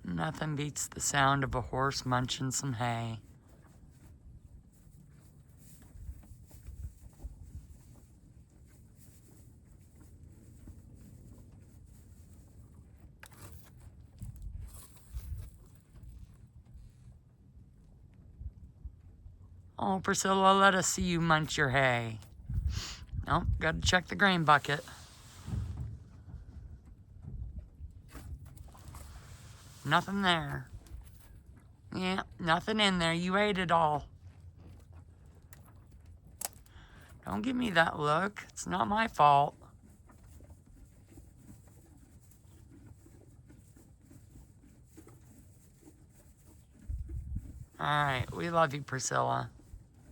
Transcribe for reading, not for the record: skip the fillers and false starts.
Nothing beats the sound of a horse munching some hay. Oh, Priscilla, let us see you munch your hay. Nope, gotta check the grain bucket. Nothing there. Yeah, nothing in there. You ate it all. Don't give me that look. It's not my fault. All right, we love you, Priscilla.